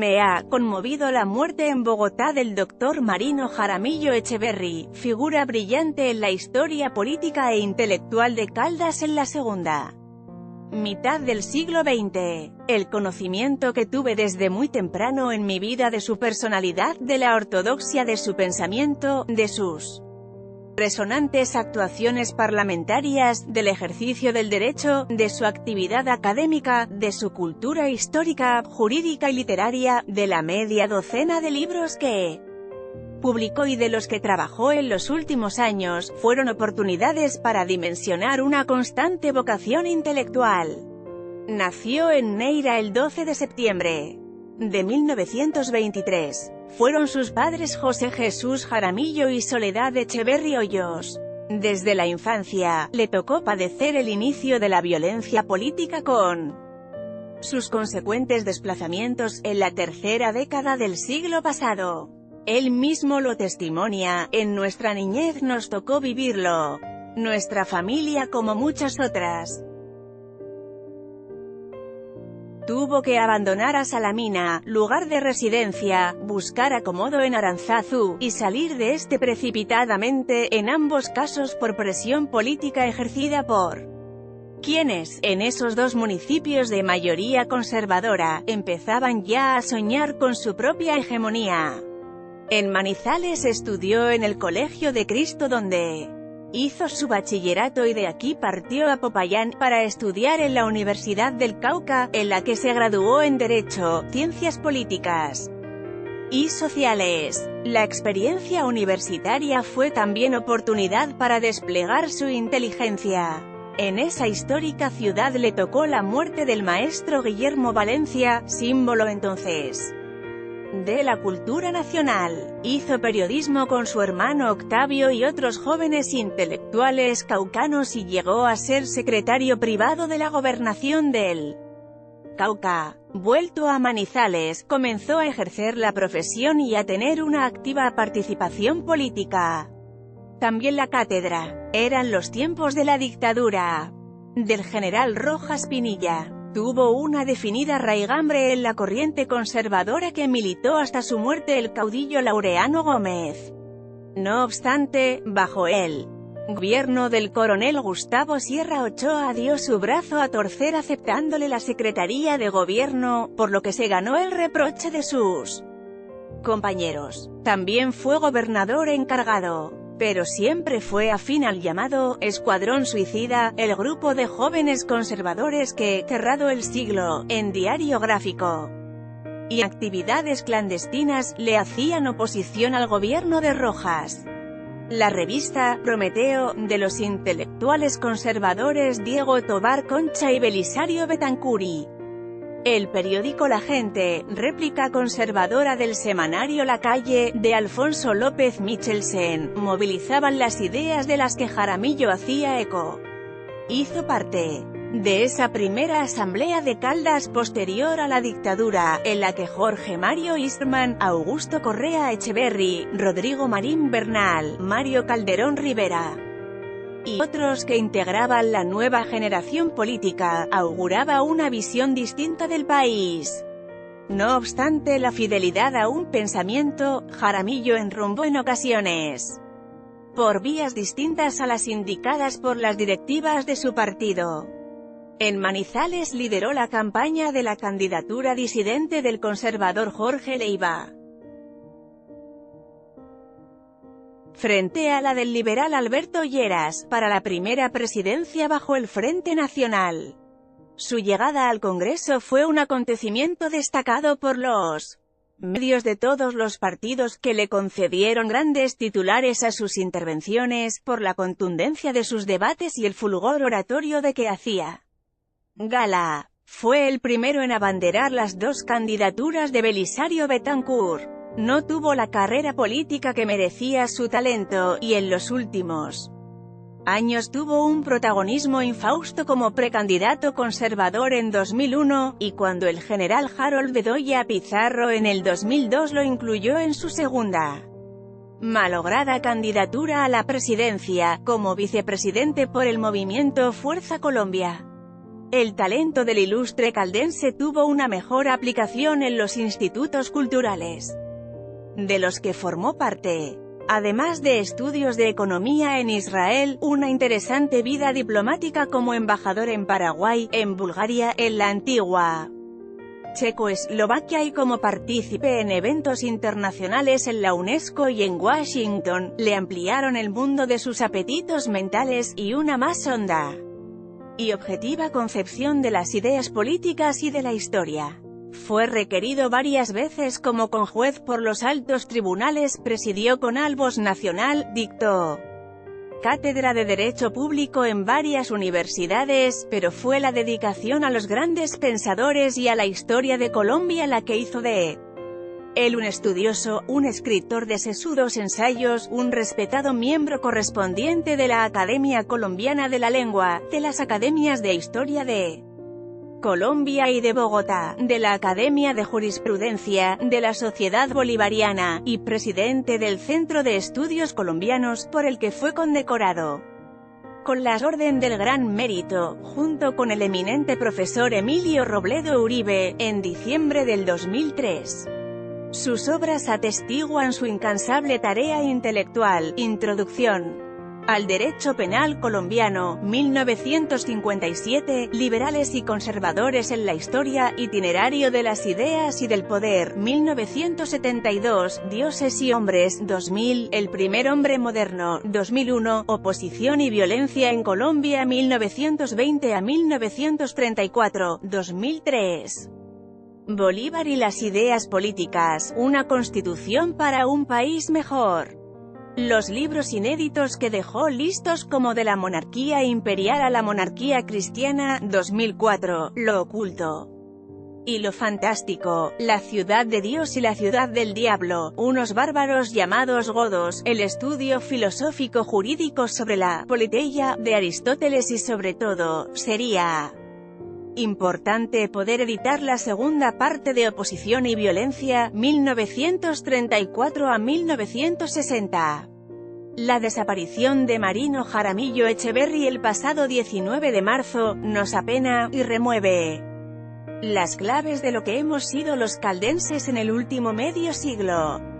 Me ha conmovido la muerte en Bogotá del doctor Marino Jaramillo Echeverry, figura brillante en la historia política e intelectual de Caldas en la segunda mitad del siglo XX. El conocimiento que tuve desde muy temprano en mi vida de su personalidad, de la ortodoxia de su pensamiento, de sus resonantes actuaciones parlamentarias, del ejercicio del derecho, de su actividad académica, de su cultura histórica, jurídica y literaria, de la media docena de libros que publicó y de los que trabajó en los últimos años, fueron oportunidades para dimensionar una constante vocación intelectual. Nació en Neira el 12 de septiembre de 1923. Fueron sus padres José Jesús Jaramillo y Soledad Echeverry Hoyos. Desde la infancia, le tocó padecer el inicio de la violencia política con sus consecuentes desplazamientos en la tercera década del siglo pasado. Él mismo lo testimonia: en nuestra niñez nos tocó vivirlo. Nuestra familia, como muchas otras, tuvo que abandonar a Salamina, lugar de residencia, buscar acomodo en Aranzazu, y salir de este precipitadamente, en ambos casos por presión política ejercida por quienes, en esos dos municipios de mayoría conservadora, empezaban ya a soñar con su propia hegemonía. En Manizales estudió en el Colegio de Cristo, donde hizo su bachillerato, y de aquí partió a Popayán, para estudiar en la Universidad del Cauca, en la que se graduó en Derecho, Ciencias Políticas y Sociales. La experiencia universitaria fue también oportunidad para desplegar su inteligencia. En esa histórica ciudad le tocó la muerte del maestro Guillermo Valencia, símbolo entonces de la cultura nacional. Hizo periodismo con su hermano Octavio y otros jóvenes intelectuales caucanos y llegó a ser secretario privado de la gobernación del Cauca. Vuelto a Manizales, comenzó a ejercer la profesión y a tener una activa participación política. También la cátedra. Eran los tiempos de la dictadura del general Rojas Pinilla. Tuvo una definida raigambre en la corriente conservadora que militó hasta su muerte el caudillo Laureano Gómez. No obstante, bajo el gobierno del coronel Gustavo Sierra Ochoa dio su brazo a torcer aceptándole la Secretaría de Gobierno, por lo que se ganó el reproche de sus compañeros. También fue gobernador encargado, pero siempre fue afín al llamado Escuadrón Suicida, el grupo de jóvenes conservadores que, cerrado el siglo, en diario gráfico y actividades clandestinas, le hacían oposición al gobierno de Rojas. La revista Prometeo, de los intelectuales conservadores Diego Tobar Concha y Belisario Betancuri. El periódico La Gente, réplica conservadora del semanario La Calle, de Alfonso López Michelsen, movilizaban las ideas de las que Jaramillo hacía eco. Hizo parte de esa primera asamblea de Caldas posterior a la dictadura, en la que Jorge Mario Eastman, Augusto Correa Echeverry, Rodrigo Marín Bernal, Mario Calderón Rivera y otros que integraban la nueva generación política, auguraba una visión distinta del país. No obstante la fidelidad a un pensamiento, Jaramillo enrumbó en ocasiones por vías distintas a las indicadas por las directivas de su partido. En Manizales lideró la campaña de la candidatura disidente del conservador Jorge Leiva, frente a la del liberal Alberto Lleras, para la primera presidencia bajo el Frente Nacional. Su llegada al Congreso fue un acontecimiento destacado por los medios de todos los partidos, que le concedieron grandes titulares a sus intervenciones, por la contundencia de sus debates y el fulgor oratorio de que hacía gala. Fue el primero en abanderar las dos candidaturas de Belisario Betancur. No tuvo la carrera política que merecía su talento, y en los últimos años tuvo un protagonismo infausto como precandidato conservador en 2001, y cuando el general Harold Bedoya Pizarro en el 2002 lo incluyó en su segunda malograda candidatura a la presidencia, como vicepresidente por el movimiento Fuerza Colombia. El talento del ilustre caldense tuvo una mejor aplicación en los institutos culturales de los que formó parte. Además de estudios de economía en Israel, una interesante vida diplomática como embajador en Paraguay, en Bulgaria, en la antigua Checoslovaquia y como partícipe en eventos internacionales en la UNESCO y en Washington, le ampliaron el mundo de sus apetitos mentales, y una más honda y objetiva concepción de las ideas políticas y de la historia. Fue requerido varias veces como conjuez por los altos tribunales, presidió con Albos Nacional, dictó cátedra de Derecho Público en varias universidades, pero fue la dedicación a los grandes pensadores y a la historia de Colombia la que hizo de él un estudioso, un escritor de sesudos ensayos, un respetado miembro correspondiente de la Academia Colombiana de la Lengua, de las Academias de Historia de Colombia y de Bogotá, de la Academia de Jurisprudencia, de la Sociedad Bolivariana, y presidente del Centro de Estudios Colombianos, por el que fue condecorado con la Orden del Gran Mérito, junto con el eminente profesor Emilio Robledo Uribe, en diciembre del 2003. Sus obras atestiguan su incansable tarea intelectual. Introducción al Derecho Penal Colombiano, 1957, Liberales y conservadores en la historia, Itinerario de las ideas y del poder, 1972, Dioses y hombres, 2000, El primer hombre moderno, 2001, Oposición y violencia en Colombia, 1920 a 1934, 2003. Bolívar y las ideas políticas, una constitución para un país mejor. Los libros inéditos que dejó listos como De la monarquía imperial a la monarquía cristiana, 2004, Lo oculto y lo fantástico, La ciudad de Dios y la ciudad del diablo, unos bárbaros llamados godos, el estudio filosófico jurídico sobre la politeia de Aristóteles y sobre todo, sería importante poder editar la segunda parte de Oposición y violencia, 1934 a 1960. La desaparición de Marino Jaramillo Echeverry el pasado 19 de marzo, nos apena, y remueve las claves de lo que hemos sido los caldenses en el último medio siglo.